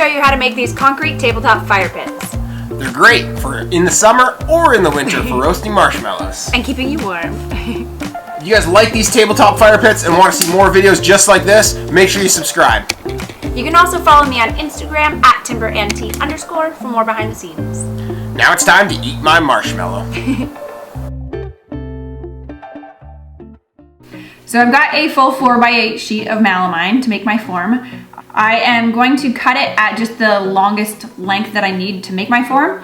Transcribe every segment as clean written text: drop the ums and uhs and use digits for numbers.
show you how to make these concrete tabletop fire pits. They're great for in the summer or in the winter for roasting marshmallows. And keeping you warm. If you guys like these tabletop fire pits and want to see more videos just like this, make sure you subscribe. You can also follow me on Instagram at timbernt_ for more behind the scenes. Now it's time to eat my marshmallow. So I've got a full 4x8 sheet of melamine to make my form. I am going to cut it at just the longest length that I need to make my form.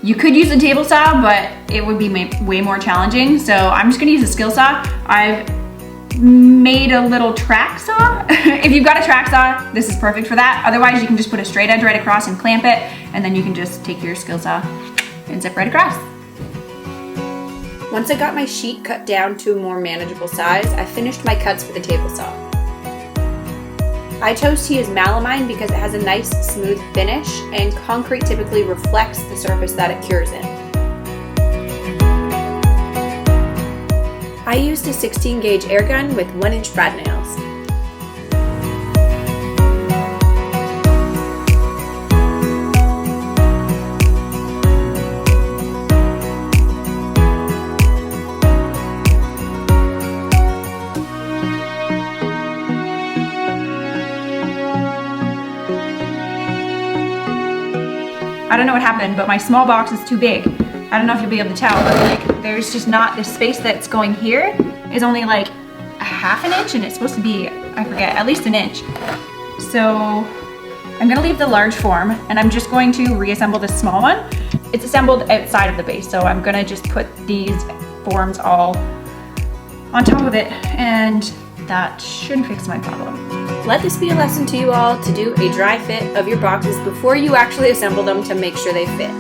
You could use a table saw, but it would be way more challenging. So I'm just gonna use a skill saw. I've made a little track saw. If you've got a track saw, this is perfect for that. Otherwise, you can just put a straight edge right across and clamp it, and then you can just take your skill saw and zip right across. Once I got my sheet cut down to a more manageable size, I finished my cuts with a table saw. I chose to use melamine because it has a nice smooth finish, and concrete typically reflects the surface that it cures in. I used a 16 gauge air gun with 1-inch brad nails. I don't know what happened, but my small box is too big. I don't know if you'll be able to tell, but like there's just not, the space that's going here is only like a 1/2 inch, and it's supposed to be, I forget, at least 1 inch. So I'm gonna leave the large form, and I'm just going to reassemble this small one. It's assembled outside of the base, so I'm gonna just put these forms all on top of it, and that should fix my problem. Let this be a lesson to you all to do a dry fit of your boxes before you actually assemble them to make sure they fit.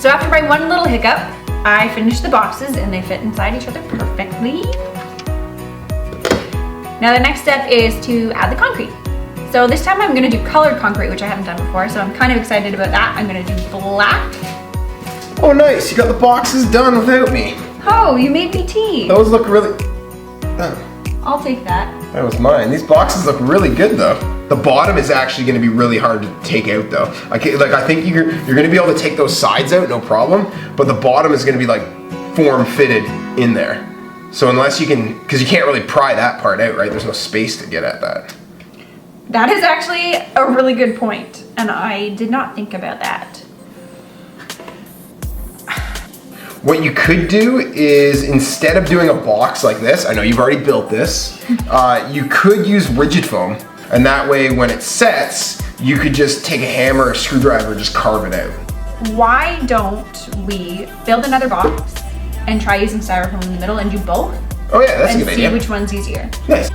So after my one little hiccup, I finished the boxes and they fit inside each other perfectly. Now the next step is to add the concrete. So this time I'm gonna do colored concrete, which I haven't done before, so I'm kind of excited about that. I'm gonna do black. Oh nice, you got the boxes done without me. Oh, you made me tea. Those look really... Oh, I'll take that. that was mine. These boxes look really good though. The bottom is actually going to be really hard to take out though. I think you're going to be able to take those sides out, no problem, but the bottom is going to be like form fitted in there. So unless you can, because you can't really pry that part out, right? There's no space to get at that. That is actually a really good point, and I did not think about that. What you could do is, instead of doing a box like this, I know you've already built this, you could use rigid foam, and that way when it sets, you could just take a hammer or a screwdriver and just carve it out. Why don't we build another box and try using styrofoam in the middle and do both? Oh yeah, that's a good and idea. see which one's easier. Nice.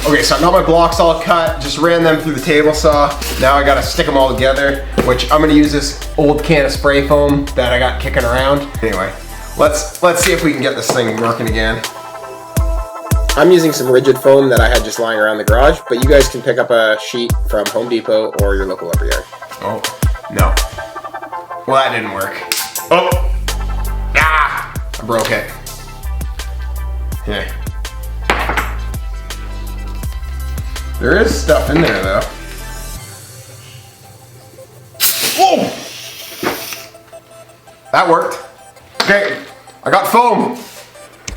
Okay, so I got my blocks all cut, just ran them through the table saw. Now I gotta stick them all together, which I'm gonna use this old can of spray foam that I got kicking around. Anyway, let's see if we can get this thing working again. I'm using some rigid foam that I had just lying around the garage, but you guys can pick up a sheet from Home Depot or your local lumberyard. Oh, no. Well, that didn't work. Oh! Ah! I broke it. Here. There is stuff in there though. Whoa! That worked. Okay, I got foam.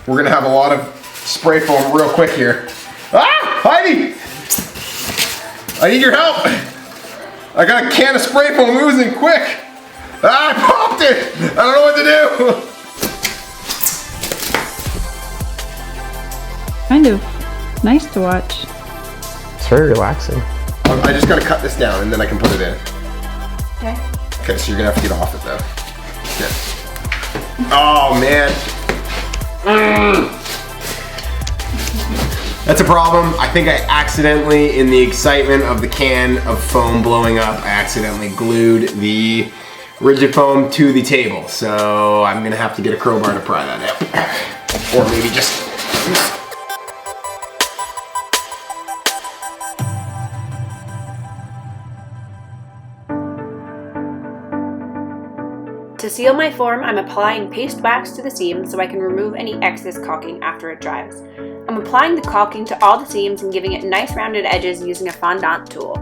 We're gonna have a lot of spray foam real quick here. Ah! Heidi! I need your help! I got a can of spray foam oozing quick! Ah, I popped it! I don't know what to do! Kind of nice to watch. It's very relaxing. I just gotta cut this down and then I can put it in. Okay. Okay, so you're gonna have to get off it though. Yeah. Oh man. That's a problem. I think I accidentally, in the excitement of the can of foam blowing up, I accidentally glued the rigid foam to the table. So I'm gonna have to get a crowbar to pry that out. Or maybe just... To seal my form, I'm applying paste wax to the seams so I can remove any excess caulking after it dries. I'm applying the caulking to all the seams and giving it nice rounded edges using a fondant tool.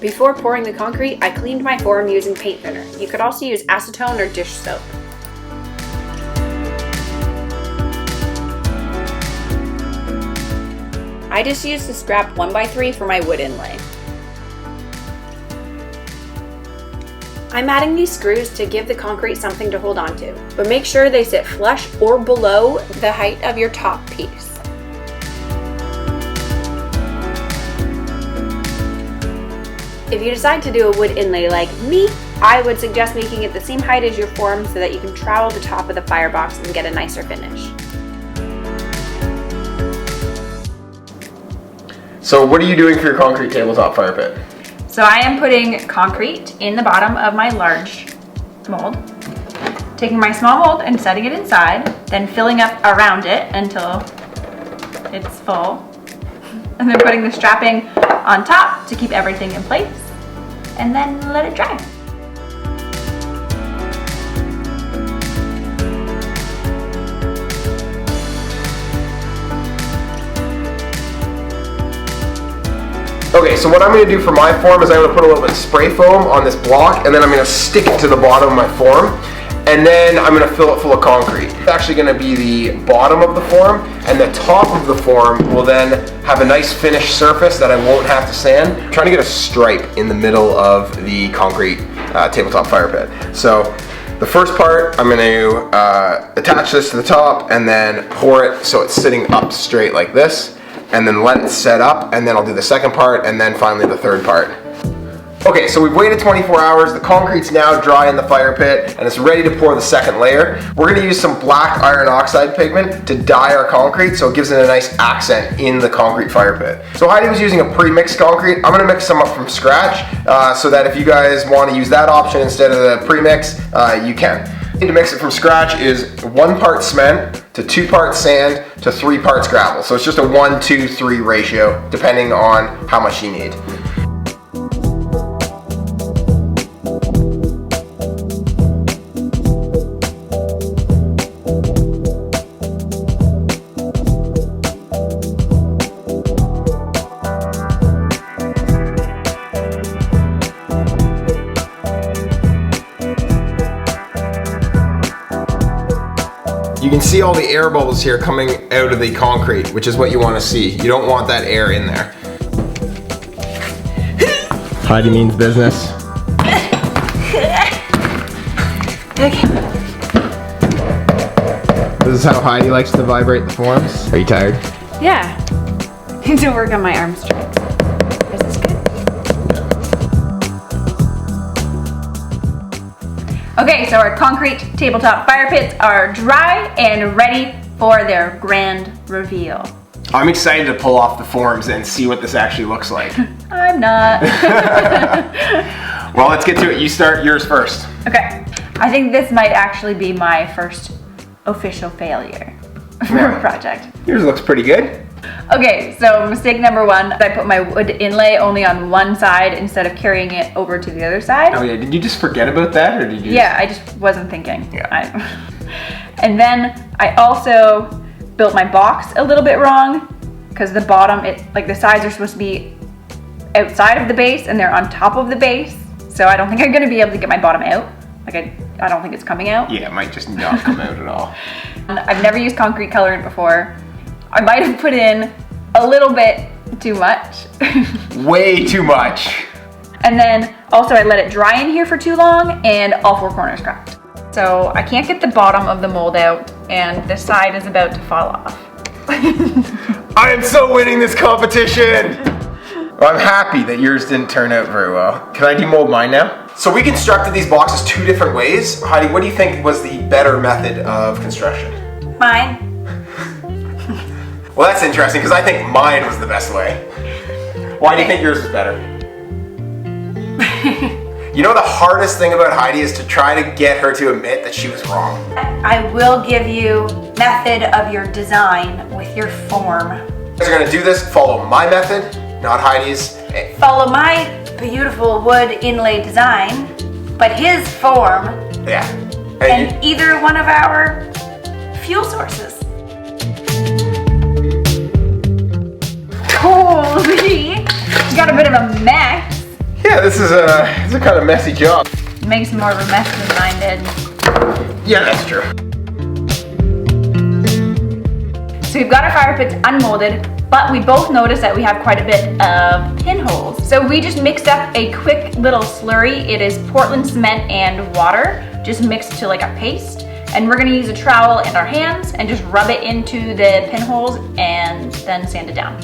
Before pouring the concrete, I cleaned my form using paint thinner. You could also use acetone or dish soap. I just used the scrap 1x3 for my wood inlay. I'm adding these screws to give the concrete something to hold on to, but make sure they sit flush or below the height of your top piece. If you decide to do a wood inlay like me, I would suggest making it the same height as your form so that you can trowel the top of the firebox and get a nicer finish. So what are you doing for your concrete tabletop fire pit? So I am putting concrete in the bottom of my large mold, taking my small mold and setting it inside, then filling up around it until it's full, and then putting the strapping on top to keep everything in place, and then let it dry. Okay, so what I'm going to do for my form is I'm going to put a little bit of spray foam on this block, and then I'm going to stick it to the bottom of my form, and then I'm going to fill it full of concrete. It's actually going to be the bottom of the form, and the top of the form will then have a nice finished surface that I won't have to sand. I'm trying to get a stripe in the middle of the concrete tabletop fire pit. So the first part, I'm going to attach this to the top and then pour it so it's sitting up straight like this, and then let it set up, and then I'll do the second part, and then finally the third part. Okay, so we've waited 24 hours, the concrete's now dry in the fire pit, and it's ready to pour the second layer. We're gonna use some black iron oxide pigment to dye our concrete so it gives it a nice accent in the concrete fire pit. So Heidi was using a pre-mixed concrete. I'm gonna mix some up from scratch so that if you guys wanna use that option instead of the pre-mix, you can. To mix it from scratch is 1 part cement to 2 parts sand to 3 parts gravel. So it's just a 1-2-3 ratio depending on how much you need. You can see all the air bubbles here coming out of the concrete, which is what you want to see. You don't want that air in there. Heidi means business. Okay. This is how Heidi likes to vibrate the forms. Are you tired? Yeah. Need to work on my arm strength. Is this good? Okay, so our concrete tabletop fire pits are dry and ready for their grand reveal. I'm excited to pull off the forms and see what this actually looks like. I'm not. Well, let's get to it. You start yours first. Okay, I think this might actually be my first official failure for a project. Yours looks pretty good. Okay, so mistake number 1, I put my wood inlay only on one side instead of carrying it over to the other side. Oh yeah, did you just forget about that, or did you? Yeah, I just wasn't thinking. Yeah. And then I also built my box a little bit wrong because the bottom, like the sides are supposed to be outside of the base and they're on top of the base. So I don't think I'm gonna be able to get my bottom out. Like I don't think it's coming out. Yeah, it might just not come out at all. I've never used concrete colorant before. I might have put in a little bit too much. Way too much. And then also I let it dry in here for too long and all 4 corners cracked. So I can't get the bottom of the mold out and the side is about to fall off. I am so winning this competition. Well, I'm happy that yours didn't turn out very well. Can I demold mine now? So we constructed these boxes 2 different ways. Heidi, what do you think was the better method of construction? Mine. Well, that's interesting because I think mine was the best way. Why do you think yours was better? You know the hardest thing about Heidi is to try to get her to admit that she was wrong. I will give you method of your design with your form. You guys are gonna do this, follow my method, not Heidi's. Follow my beautiful wood inlay design, but his form. Yeah. And either one of our fuel sources. Holy, you got a bit of a mess. Yeah, this is a kind of messy job. Makes more of a mess than mine did. Yeah, that's true. So we've got our fire pits unmolded, but we both noticed that we have quite a bit of pinholes. So we just mixed up a quick little slurry. It is Portland cement and water, just mixed to like a paste. And we're gonna use a trowel and our hands and just rub it into the pinholes and then sand it down.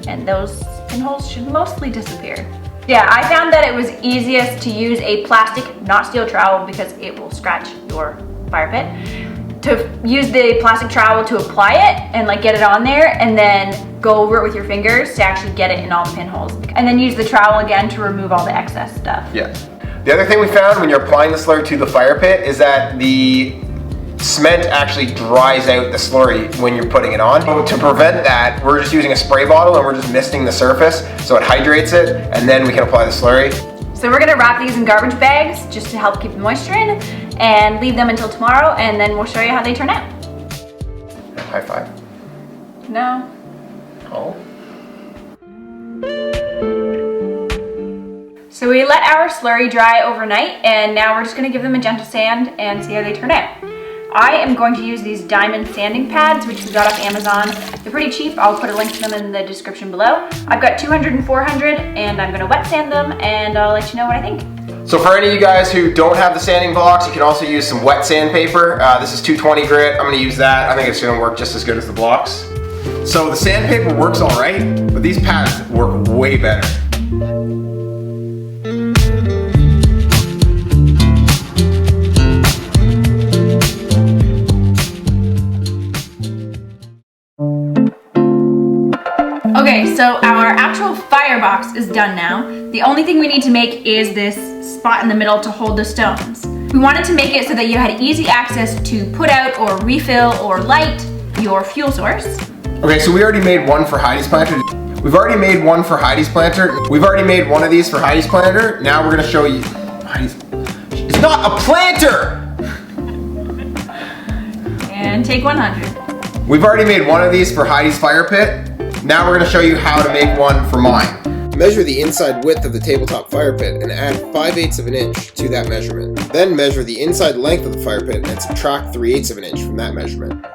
And those pinholes should mostly disappear. Yeah, I found that it was easiest to use a plastic, not steel trowel because it will scratch your fire pit. To use the plastic trowel to apply it and like get it on there and then go over it with your fingers to actually get it in all the pinholes. And then use the trowel again to remove all the excess stuff. Yeah. The other thing we found when you're applying the slurry to the fire pit is that the cement actually dries out the slurry when you're putting it on. So to prevent that, we're just using a spray bottle and we're just misting the surface so it hydrates it, and then we can apply the slurry. So we're gonna wrap these in garbage bags just to help keep the moisture in and leave them until tomorrow, and then we'll show you how they turn out. High five. No. Oh. So we let our slurry dry overnight, and now we're just gonna give them a gentle sand and see how they turn out. I am going to use these diamond sanding pads, which we got off Amazon. They're pretty cheap. I'll put a link to them in the description below. I've got 200 and 400, and I'm gonna wet sand them, and I'll let you know what I think. So for any of you guys who don't have the sanding blocks, you can also use some wet sandpaper. This is 220 grit. I'm gonna use that. I think it's gonna work just as good as the blocks. So the sandpaper works all right, but these pads work way better. Okay, so our actual firebox is done now. The only thing we need to make is this spot in the middle to hold the stones. We wanted to make it so that you had easy access to put out or refill or light your fuel source. Okay, so we already made one for Heidi's planter. We've already made one for Heidi's planter. We've already made one of these for Heidi's planter. Now we're gonna show you Heidi's. It's not a planter! And take 100. We've already made one of these for Heidi's fire pit. Now we're gonna show you how to make one for mine. Measure the inside width of the tabletop fire pit and add 5/8 of an inch to that measurement. Then measure the inside length of the fire pit and subtract 3/8 of an inch from that measurement.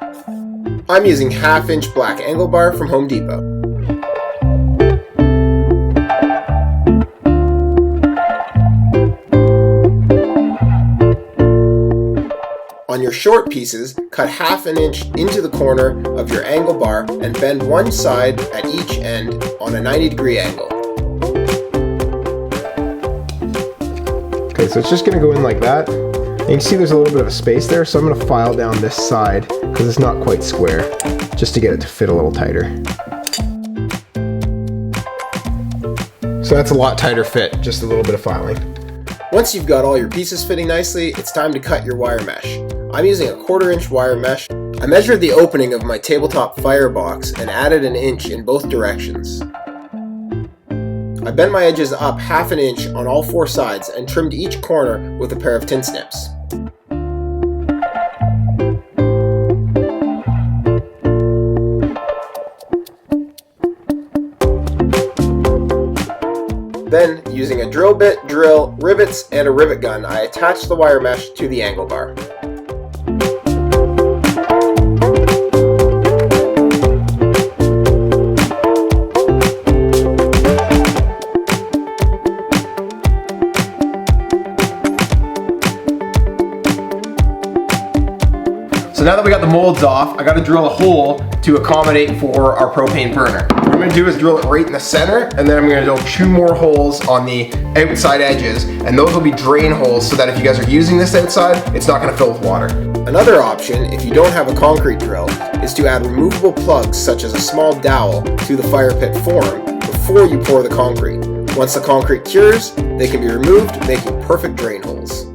I'm using 1/2 inch black angle bar from Home Depot. On your short pieces, cut 1/2 inch into the corner of your angle bar and bend one side at each end on a 90-degree angle. Okay, so it's just gonna go in like that. And you can see there's a little bit of a space there, so I'm gonna file down this side because it's not quite square, just to get it to fit a little tighter. So that's a lot tighter fit, just a little bit of filing. Once you've got all your pieces fitting nicely, it's time to cut your wire mesh. I'm using a 1/4 inch wire mesh. I measured the opening of my tabletop firebox and added an inch in both directions. I bent my edges up 1/2 inch on all 4 sides and trimmed each corner with a pair of tin snips. Then, using a drill bit, drill, rivets, and a rivet gun, I attached the wire mesh to the angle bar. So now that we got the molds off, I got to drill a hole to accommodate for our propane burner. What I'm going to do is drill it right in the center, and then I'm going to drill 2 more holes on the outside edges, and those will be drain holes so that if you guys are using this outside, it's not going to fill with water. Another option, if you don't have a concrete drill, is to add removable plugs such as a small dowel to the fire pit form before you pour the concrete. Once the concrete cures, they can be removed, making perfect drain holes.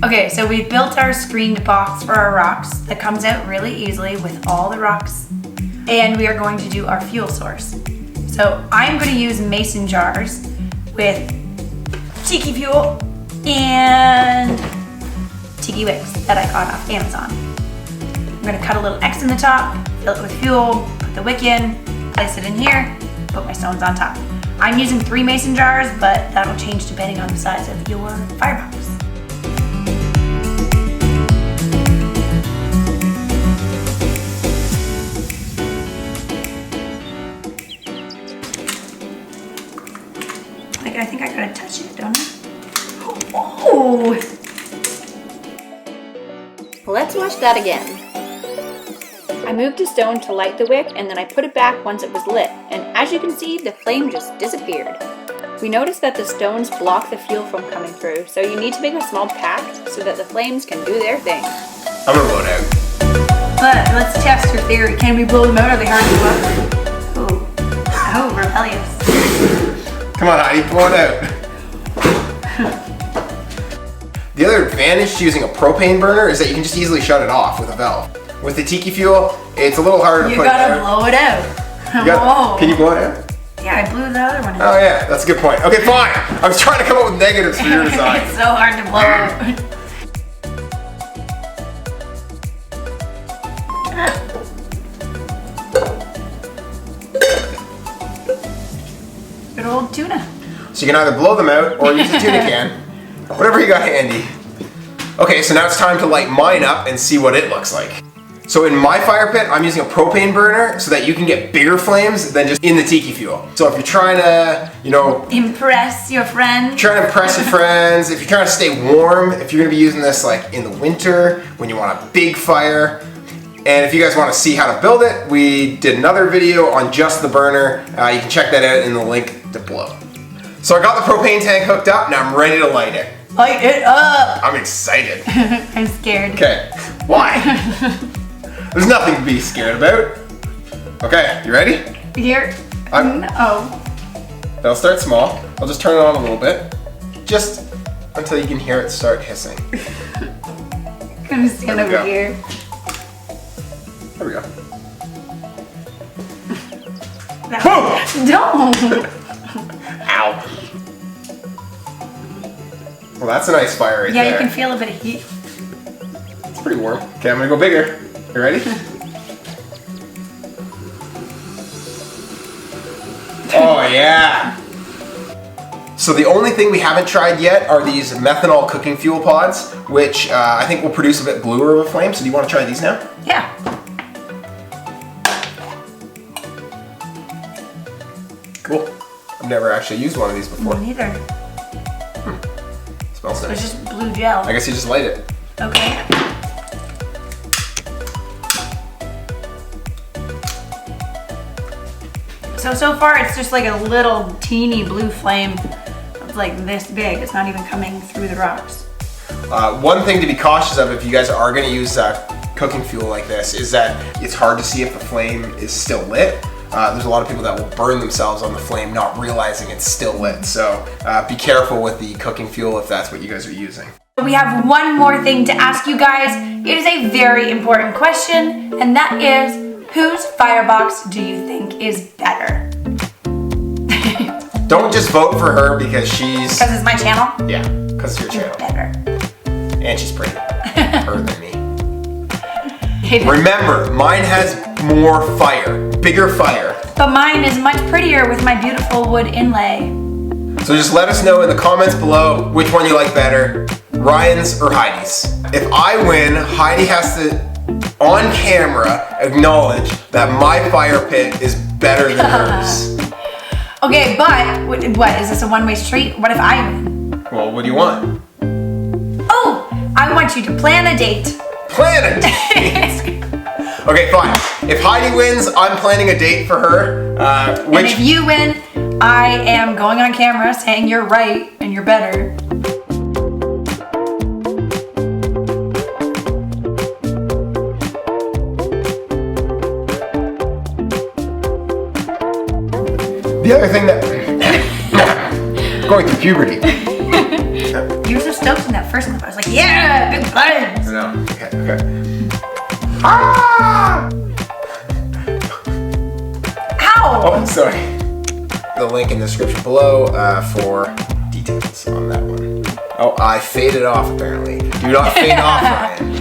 Okay, so we built our screened box for our rocks that comes out really easily with all the rocks. And we are going to do our fuel source. So I'm going to use mason jars with tiki fuel and tiki wicks that I got off Amazon. I'm going to cut a little X in the top, fill it with fuel, put the wick in, place it in here, put my stones on top. I'm using 3 mason jars, but that'll change depending on the size of your firebox. I think I gotta touch it, don't I? Oh! Let's watch that again. I moved a stone to light the wick and then I put it back once it was lit, and as you can see, the flame just disappeared. We noticed that the stones block the fuel from coming through, so you need to make a small pact so that the flames can do their thing. I'm gonna blow it out. But let's test your theory. Can we blow them out? Are they hard to blow? Oh, rebellious. Come on, Heidi, blow it out. The other advantage to using a propane burner is that you can just easily shut it off with a valve. With the tiki fuel, it's a little harder to put it out. You gotta blow it out. Can you blow it out? Yeah, I blew the other one out. Oh yeah, that's a good point. Okay, fine. I was trying to come up with negatives for your design. It's so hard to blow out. Good old tuna. So you can either blow them out or use a tuna can. Whatever you got handy. Okay, so now it's time to light mine up and see what it looks like. So in my fire pit, I'm using a propane burner so that you can get bigger flames than just in the tiki fuel. So if you're trying to, impress your friends. Trying to impress your friends, if you're trying to stay warm, if you're gonna be using this like in the winter, when you want a big fire, and if you guys want to see how to build it, we did another video on just the burner. You can check that out in the link below. So I got the propane tank hooked up, now I'm ready to light it. Light it up! I'm excited. I'm scared. Okay, why? There's nothing to be scared about. Okay, you ready? Here. No. It'll start small. I'll just turn it on a little bit. Just until you can hear it start hissing. I'm gonna stand over here. There we go. Don't! Ow. Well, that's a nice fire right there. Yeah, you can feel a bit of heat. It's pretty warm. Okay, I'm gonna go bigger. You ready? Oh yeah! So the only thing we haven't tried yet are these methanol cooking fuel pods, which I think will produce a bit bluer of a flame. So do you want to try these now? Yeah. Cool. I've never actually used one of these before. Me neither. Smells So nice. it's just blue gel. I guess you just light it. Okay. So far it's just like a little teeny blue flame. It's like this big. It's not even coming through the rocks. One thing to be cautious of if you guys are going to use cooking fuel like this is that it's hard to see if the flame is still lit. There's a lot of people that will burn themselves on the flame not realizing it's still lit. So be careful with the cooking fuel if that's what you guys are using. We have one more thing to ask you guys. It is a very important question, and that is, whose firebox do you think is better? Don't just vote for her because she's... Because it's my channel? Yeah, because it's your channel. Better. And she's pretty. Her than me. Remember, mine has more fire, bigger fire. But mine is much prettier with my beautiful wood inlay. So just let us know in the comments below which one you like better, Ryan's or Heidi's. If I win, Heidi has to, on camera, acknowledge that my fire pit is better than hers. Okay, but what, is this a one-way street? What if I win? Well, what do you want? Oh, I want you to plan a date. Plan a date! Okay, fine. If Heidi wins, I'm planning a date for her. And if you win, I am going on camera saying you're right and you're better. The other thing that going through puberty. You were so stoked in that first clip. I was like, yeah, big buns. I know. Okay. Ah! Ow! Oh, sorry. The link in the description below for details on that one. Oh, I faded off apparently. Do not fade off, Ryan.